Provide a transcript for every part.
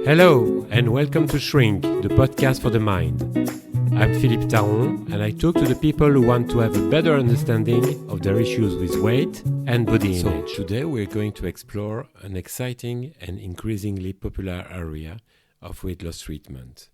Hello, and welcome to Shrink, the podcast for the mind. I'm Philippe and I talk to the people who want to have a better understanding of their issues with weight and body image. Today we're going to explore an exciting and increasingly popular area of weight loss treatment,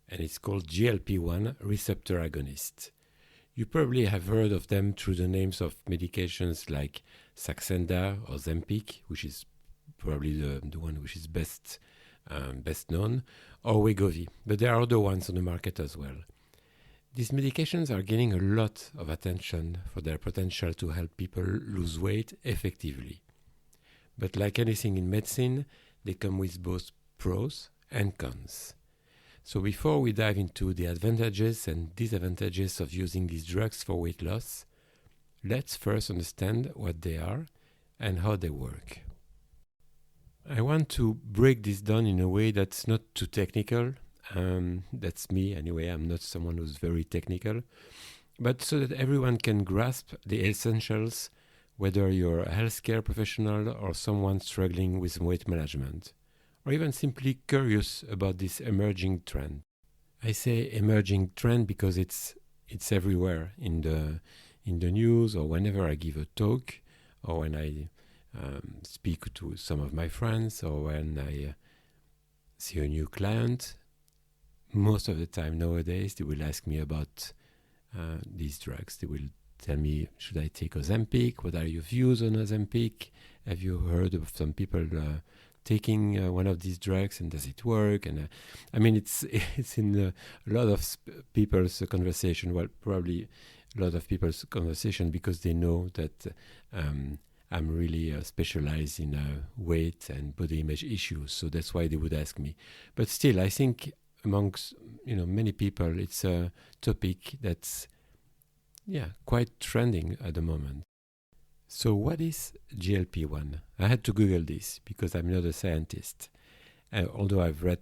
and it's called GLP-1 receptor agonists. You probably have heard of them through the names of medications like Saxenda or Ozempic, which is probably the one which is best known, or Wegovy, but there are other ones on the market as well. These medications are gaining a lot of attention for their potential to help people lose weight effectively. But like anything in medicine, they come with both pros and cons. So before we dive into the advantages and disadvantages of using these drugs for weight loss, let's first understand what they are and how they work. I want to break this down in a way that's not too technical. That's me anyway. I'm not someone who's very technical. But so that everyone can grasp the essentials, whether you're a healthcare professional or someone struggling with weight management, or even simply curious about this emerging trend. I say emerging trend because it's everywhere in the news, or whenever I give a talk, or when I speak to some of my friends, or when I see a new client. Most of the time nowadays they will ask me about these drugs. They will tell me, should I take Ozempic? What are your views on Ozempic? Have you heard of some people taking one of these drugs, and does it work? And I mean, it's in a lot of people's conversation. Well, probably a lot of people's conversation, because they know that I'm really specialized in weight and body image issues, so that's why they would ask me. But still, I think amongst many people, it's a topic that's quite trending at the moment. So what is GLP-1? I had to Google this because I'm not a scientist. Although I've read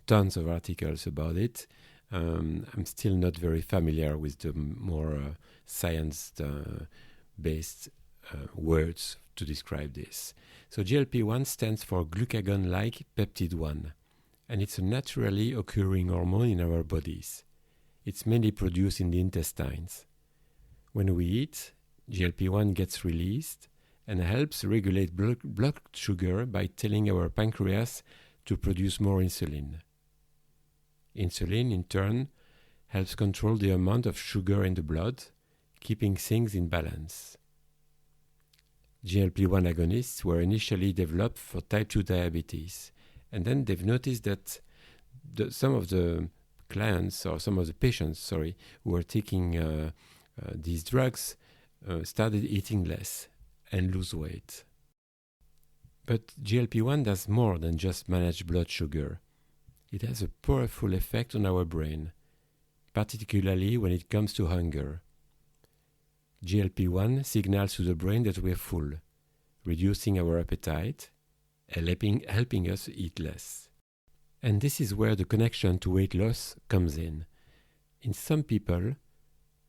tons of articles about it, I'm still not very familiar with the more science-based words to describe this. So GLP-1 stands for glucagon-like peptide 1, and it's a naturally occurring hormone in our bodies. It's mainly produced in the intestines. When we eat, GLP-1 gets released and helps regulate blood sugar by telling our pancreas to produce more insulin. Insulin, in turn, helps control the amount of sugar in the blood, keeping things in balance. GLP-1 agonists were initially developed for type 2 diabetes, and then they've noticed that some of the clients, or some of the patients, who were taking these drugs started eating less and lose weight. But GLP-1 does more than just manage blood sugar. It has a powerful effect on our brain, particularly when it comes to hunger. GLP-1 signals to the brain that we're full, reducing our appetite and helping us eat less. And this is where the connection to weight loss comes in. In some people,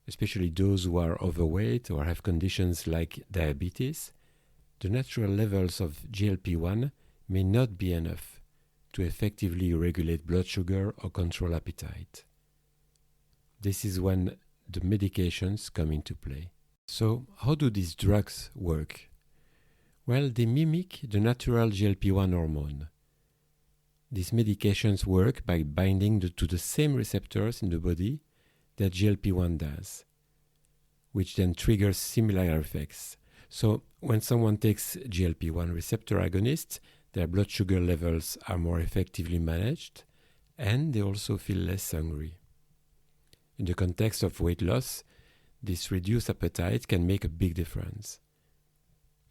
especially those who are overweight or have conditions like diabetes, the natural levels of GLP-1 may not be enough to effectively regulate blood sugar or control appetite. This is when the medications come into play. So, how do these drugs work? Well, they mimic the natural GLP-1 hormone. These medications work by binding to the same receptors in the body that GLP-1 does, which then triggers similar effects. So, when someone takes GLP-1 receptor agonists, their blood sugar levels are more effectively managed, and they also feel less hungry. In the context of weight loss, this reduced appetite can make a big difference.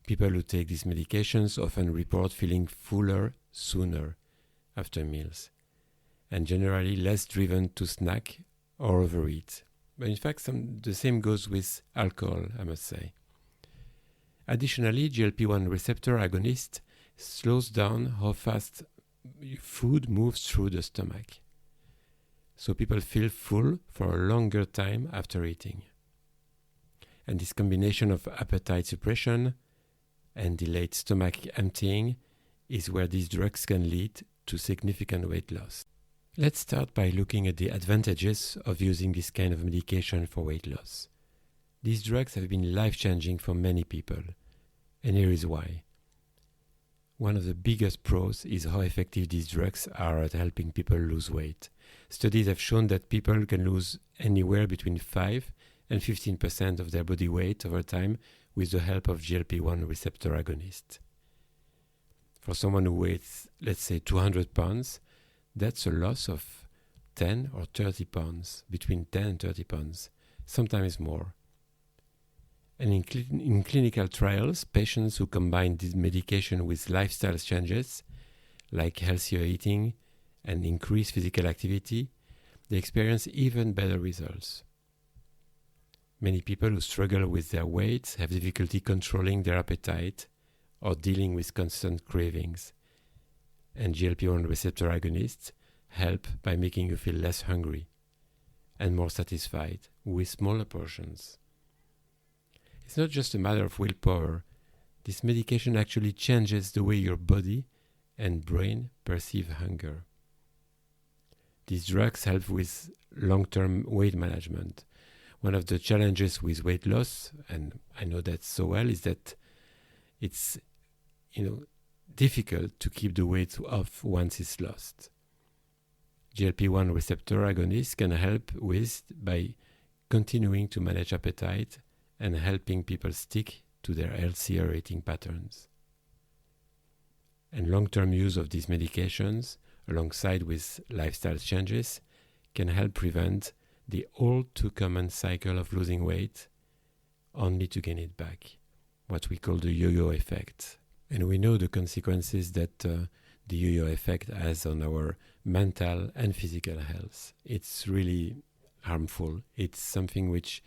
People who take these medications often report feeling fuller sooner after meals, and generally less driven to snack or overeat. But in fact, the same goes with alcohol, I must say. Additionally, GLP-1 receptor agonist slows down how fast food moves through the stomach. So people feel full for a longer time after eating. And this combination of appetite suppression and delayed stomach emptying is where these drugs can lead to significant weight loss. Let's start by looking at the advantages of using this kind of medication for weight loss. These drugs have been life-changing for many people, and here is why. One of the biggest pros is how effective these drugs are at helping people lose weight. Studies have shown that people can lose anywhere between 5 and 15% of their body weight over time with the help of GLP-1 receptor agonists. For someone who weighs, let's say, 200 pounds, that's a loss of 10 or 30 pounds, between 10 and 30 pounds, sometimes more. And in clinical trials, patients who combine this medication with lifestyle changes, like healthier eating and increased physical activity, they experience even better results. Many people who struggle with their weight have difficulty controlling their appetite or dealing with constant cravings. And GLP-1 receptor agonists help by making you feel less hungry and more satisfied with smaller portions. It's not just a matter of willpower. This medication actually changes the way your body and brain perceive hunger. These drugs help with long-term weight management. One of the challenges with weight loss, and I know that so well, is that it's difficult to keep the weight off once it's lost. GLP-1 receptor agonists can help with by continuing to manage appetite and helping people stick to their healthier eating patterns. And long-term use of these medications, alongside with lifestyle changes, can help prevent the all too common cycle of losing weight only to gain it back, what we call the yo-yo effect. And we know the consequences that the yo-yo effect has on our mental and physical health. It's really harmful. It's something which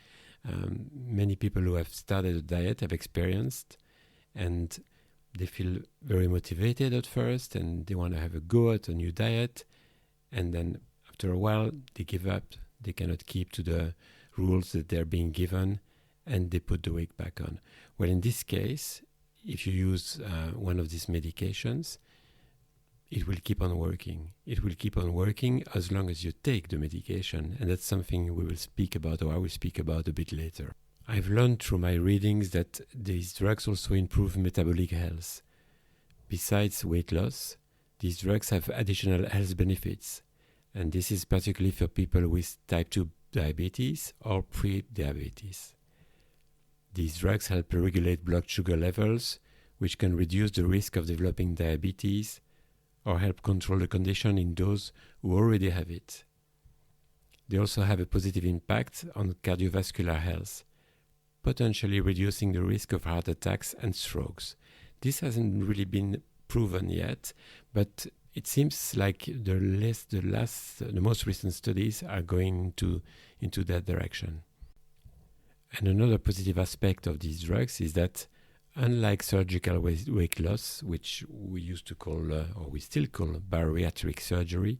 many people who have started a diet have experienced, and they feel very motivated at first and they want to have a go at a new diet, and then after a while they give up. They cannot keep to the rules that they're being given, and they put the weight back on. Well, in this case, if you use one of these medications, it will keep on working. It will keep on working as long as you take the medication, and that's something we will speak about, or I will speak about a bit later. I've learned through my readings that these drugs also improve metabolic health. Besides weight loss, these drugs have additional health benefits, and this is particularly for people with type 2 diabetes or pre-diabetes. These drugs help regulate blood sugar levels, which can reduce the risk of developing diabetes or help control the condition in those who already have it. They also have a positive impact on cardiovascular health, potentially reducing the risk of heart attacks and strokes. This hasn't really been proven yet, but it seems like the most recent studies are going into that direction. And another positive aspect of these drugs is that, unlike surgical weight loss, which we used to call, or we still call, bariatric surgery,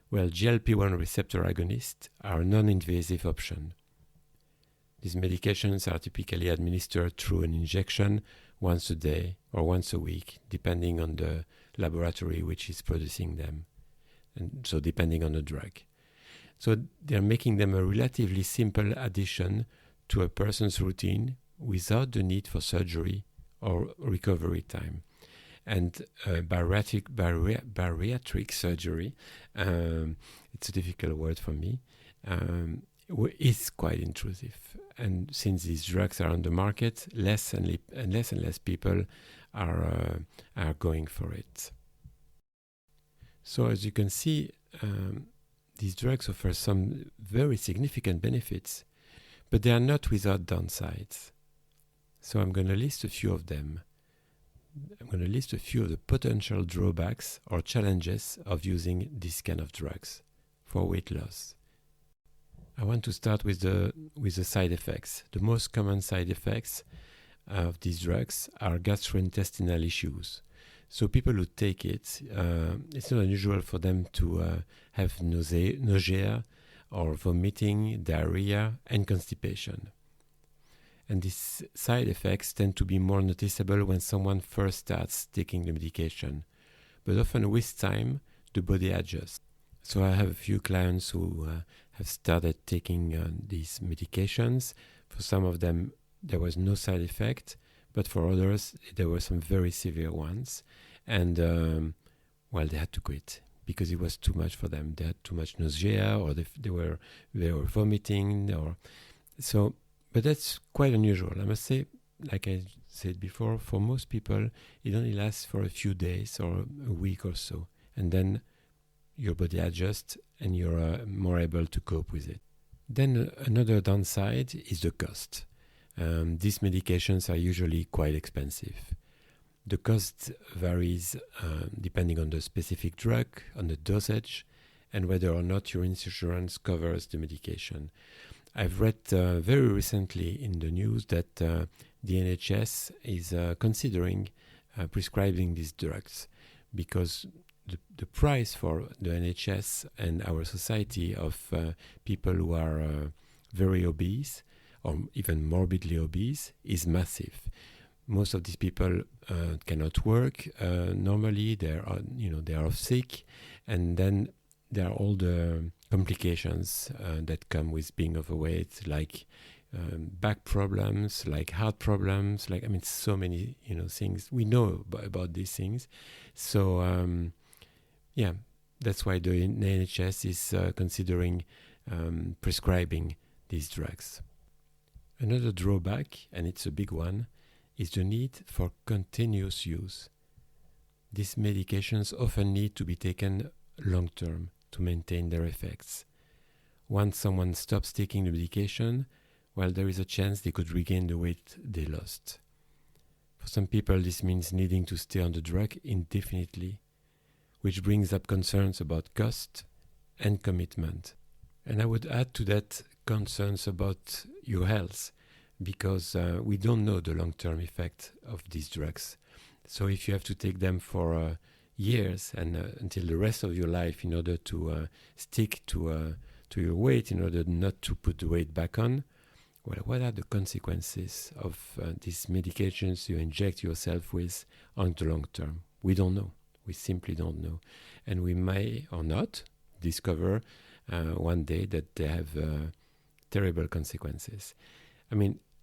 well, GLP-1 receptor agonists are a non-invasive option. These medications are typically administered through an injection once a day or once a week, depending on the laboratory which is producing them, and so depending on the drug. So they're making them a relatively simple addition to a person's routine without the need for surgery or recovery time. And bariatric surgery, it's a difficult word for me, is quite intrusive. And since these drugs are on the market, less and less people are going for it. So as you can see, these drugs offer some very significant benefits, but they are not without downsides. So I'm going to list a few of them. I'm going to list a few of the potential drawbacks or challenges of using this kind of drugs for weight loss. I want to start with the side effects. The most common side effects of these drugs are gastrointestinal issues. So people who take it, it's not unusual for them to have nausea or vomiting, diarrhea, and constipation. And these side effects tend to be more noticeable when someone first starts taking the medication. But often with time, the body adjusts. So I have a few clients who have started taking these medications. For some of them, there was no side effect, but for others, there were some very severe ones. And, they had to quit because it was too much for them. They had too much nausea, or they were vomiting, but that's quite unusual. I must say, like I said before, for most people, it only lasts for a few days or a week or so. And then your body adjusts and you're more able to cope with it. Then another downside is the cost. These medications are usually quite expensive. The cost varies depending on the specific drug, on the dosage, and whether or not your insurance covers the medication. I've read very recently in the news that the NHS is considering prescribing these drugs because the price for the NHS and our society of people who are very obese or even morbidly obese is massive. Most of these people cannot work normally. They are off sick, and then there are all the complications that come with being overweight, like back problems, like heart problems, so many things. We know about these things. So that's why the NHS is considering prescribing these drugs. Another drawback, and it's a big one, is the need for continuous use. These medications often need to be taken long-term to maintain their effects. Once someone stops taking the medication, there is a chance they could regain the weight they lost. For some people, this means needing to stay on the drug indefinitely, which brings up concerns about cost and commitment. And I would add to that concerns about your health, because we don't know the long-term effect of these drugs. So if you have to take them for years and until the rest of your life in order to stick to your weight, in order not to put the weight back on, what are the consequences of these medications you inject yourself with on the long term? We don't know. We simply don't know. And we may or not discover one day that they have terrible consequences.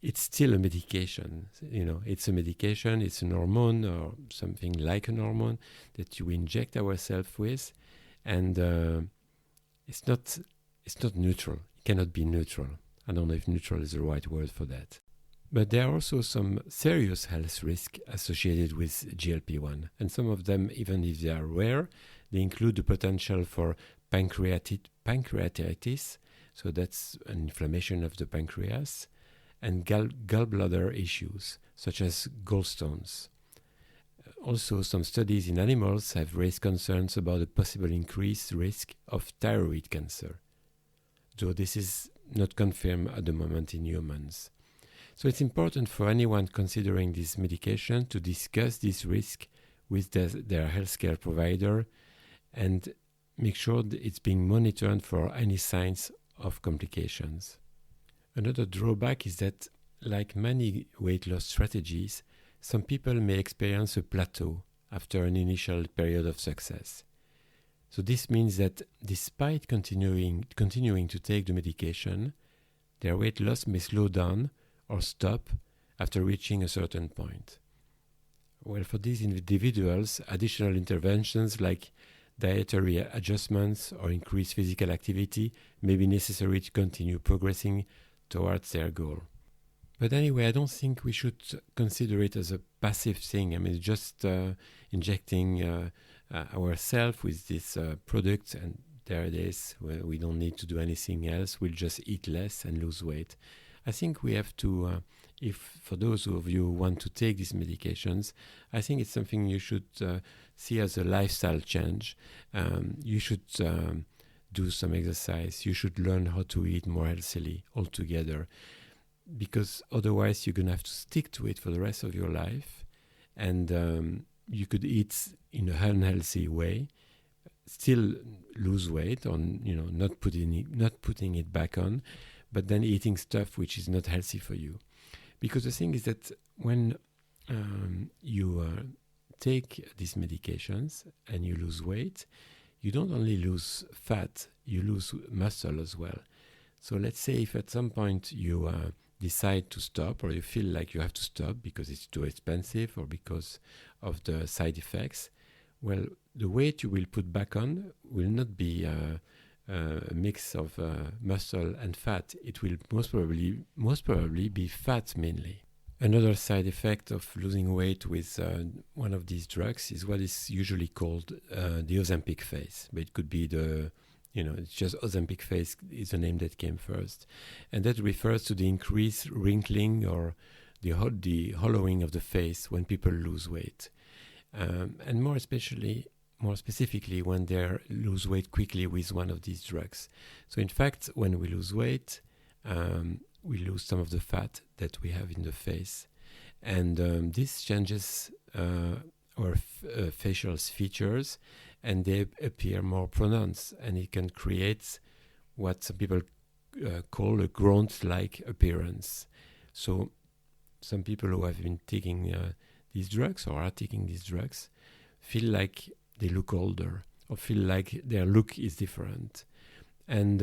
It's still a medication. It's a medication, it's an hormone or something like an hormone that you inject ourselves with. And it's not neutral. It cannot be neutral. I don't know if neutral is the right word for that. But there are also some serious health risks associated with GLP-1. And some of them, even if they are rare, they include the potential for pancreatitis, so that's an inflammation of the pancreas, and gallbladder issues, such as gallstones. Also, some studies in animals have raised concerns about a possible increased risk of thyroid cancer, though this is not confirmed at the moment in humans. So it's important for anyone considering this medication to discuss this risk with their healthcare provider and make sure that it's being monitored for any signs of complications. Another drawback is that, like many weight loss strategies, some people may experience a plateau after an initial period of success. So this means that despite continuing to take the medication, their weight loss may slow down or stop after reaching a certain point. For these individuals, additional interventions like dietary adjustments or increased physical activity may be necessary to continue progressing towards their goal. But anyway, I don't think we should consider it as a passive thing. Just injecting ourselves with this product, and there it is. We don't need to do anything else. We'll just eat less and lose weight. I think we have to, if for those of you who want to take these medications, I think it's something you should see as a lifestyle change. You should do some exercise. You should learn how to eat more healthily altogether, because otherwise you're going to have to stick to it for the rest of your life. And you could eat in an unhealthy way, still lose weight on, not putting it back on, but then eating stuff which is not healthy for you. Because the thing is that when you take these medications and you lose weight, you don't only lose fat, you lose muscle as well. So let's say if at some point you decide to stop, or you feel like you have to stop because it's too expensive or because of the side effects, well, the weight you will put back on will not be a mix of muscle and fat. It will most probably be fat mainly. Another side effect of losing weight with one of these drugs is what is usually called the Ozempic phase. But it could be it's just Ozempic phase is the name that came first. And that refers to the increased wrinkling or the hollowing of the face when people lose weight. And more specifically when they lose weight quickly with one of these drugs. So in fact, when we lose weight, we lose some of the fat that we have in the face. And this changes our facial features, and they appear more pronounced, and it can create what some people call a grunt-like appearance. So some people who have been taking these drugs or are taking these drugs feel like they look older or feel like their look is different. And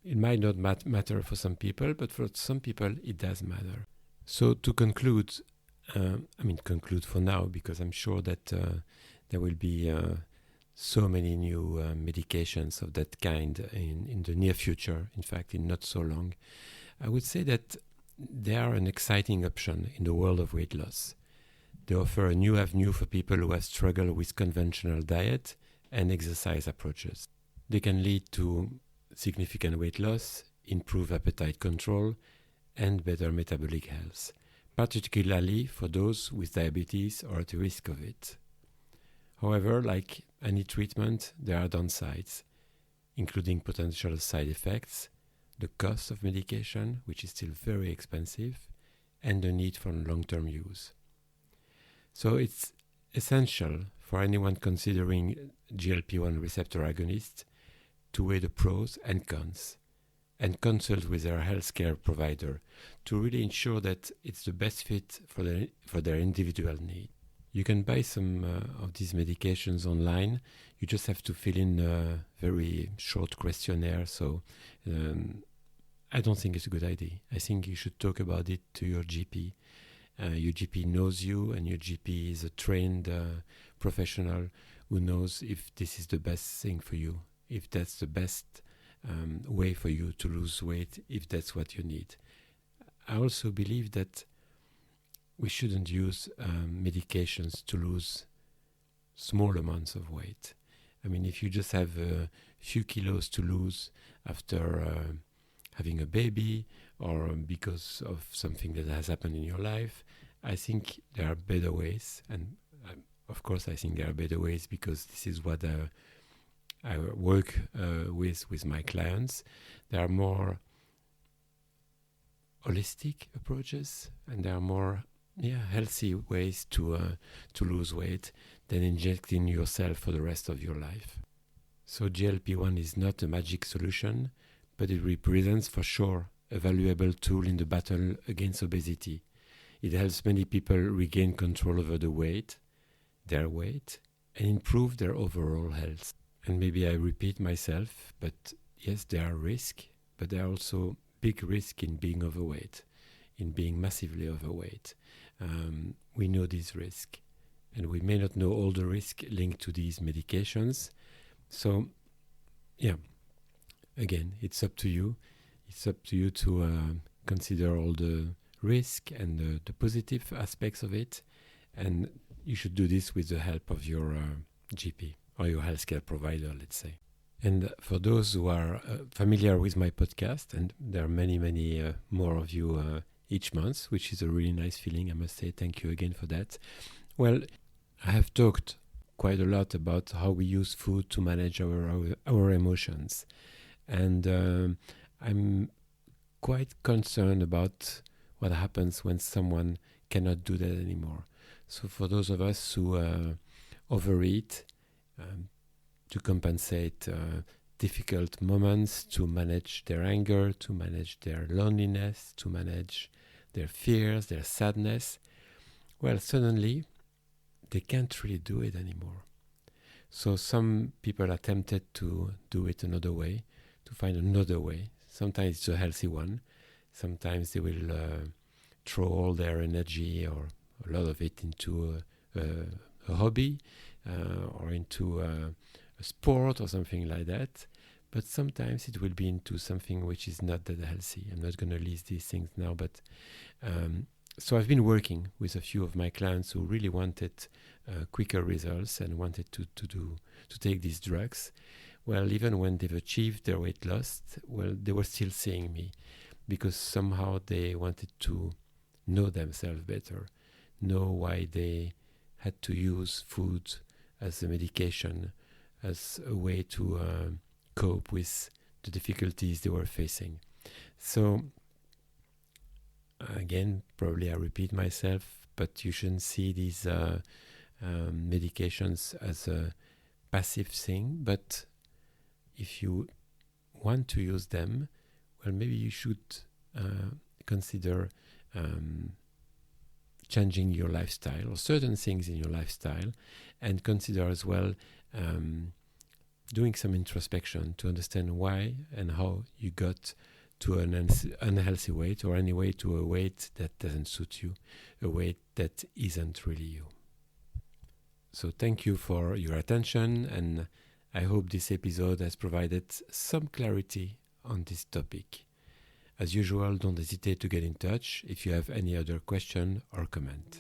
it might not matter for some people, but for some people it does matter. So to conclude, conclude for now, because I'm sure that there will be so many new medications of that kind in the near future, in fact, in not so long. I would say that they are an exciting option in the world of weight loss. They offer a new avenue for people who have struggled with conventional diet and exercise approaches. They can lead to significant weight loss, improved appetite control, and better metabolic health, particularly for those with diabetes or at risk of it. However, like any treatment, there are downsides, including potential side effects, the cost of medication, which is still very expensive, and the need for long-term use. So it's essential for anyone considering GLP-1 receptor agonists to weigh the pros and cons and consult with their healthcare provider to really ensure that it's the best fit for their individual need. You can buy some of these medications online. You just have to fill in a very short questionnaire. So I don't think it's a good idea. I think you should talk about it to your GP. Your GP knows you, and your GP is a trained professional who knows if this is the best thing for you, if that's the best way for you to lose weight, if that's what you need. I also believe that we shouldn't use medications to lose small amounts of weight. I mean, if you just have a few kilos to lose after having a baby or because of something that has happened in your life, I think there are better ways. And of course, I think there are better ways because this is what I work with my clients. There are more holistic approaches, and there are more healthy ways to lose weight than injecting yourself for the rest of your life. So GLP-1 is not a magic solution, but it represents for sure a valuable tool in the battle against obesity. It helps many people regain control over their weight, and improve their overall health. And maybe I repeat myself, but yes, there are risks, but there are also big risks in being overweight, in being massively overweight. We know these risks, and we may not know all the risks linked to these medications. So, again, it's up to you. It's up to you to consider all the risk and the positive aspects of it, and you should do this with the help of your GP or your healthcare provider, let's say. And for those who are familiar with my podcast, and there are many, many more of you each month, which is a really nice feeling, I must say. Thank you again for that. Well, I have talked quite a lot about how we use food to manage our emotions. And I'm quite concerned about what happens when someone cannot do that anymore. So for those of us who overeat, to compensate difficult moments, to manage their anger, to manage their loneliness, to manage their fears, their sadness, well, suddenly they can't really do it anymore. So some people are tempted to do it another way, to find another way. Sometimes it's a healthy one. Sometimes they will throw all their energy or a lot of it into a hobby or into a sport or something like that. But sometimes it will be into something which is not that healthy. I'm not going to list these things now, but so I've been working with a few of my clients who really wanted quicker results and wanted to take these drugs. Well, even when they've achieved their weight loss, well, they were still seeing me because somehow they wanted to know themselves better, know why they had to use food as a medication, as a way to cope with the difficulties they were facing. So again, probably I repeat myself, but you shouldn't see these medications as a passive thing. But if you want to use them, well, maybe you should consider changing your lifestyle or certain things in your lifestyle, and consider as well doing some introspection to understand why and how you got to an unhealthy weight, or anyway to a weight that doesn't suit you, a weight that isn't really you. So thank you for your attention, and I hope this episode has provided some clarity on this topic. As usual, don't hesitate to get in touch if you have any other question or comment.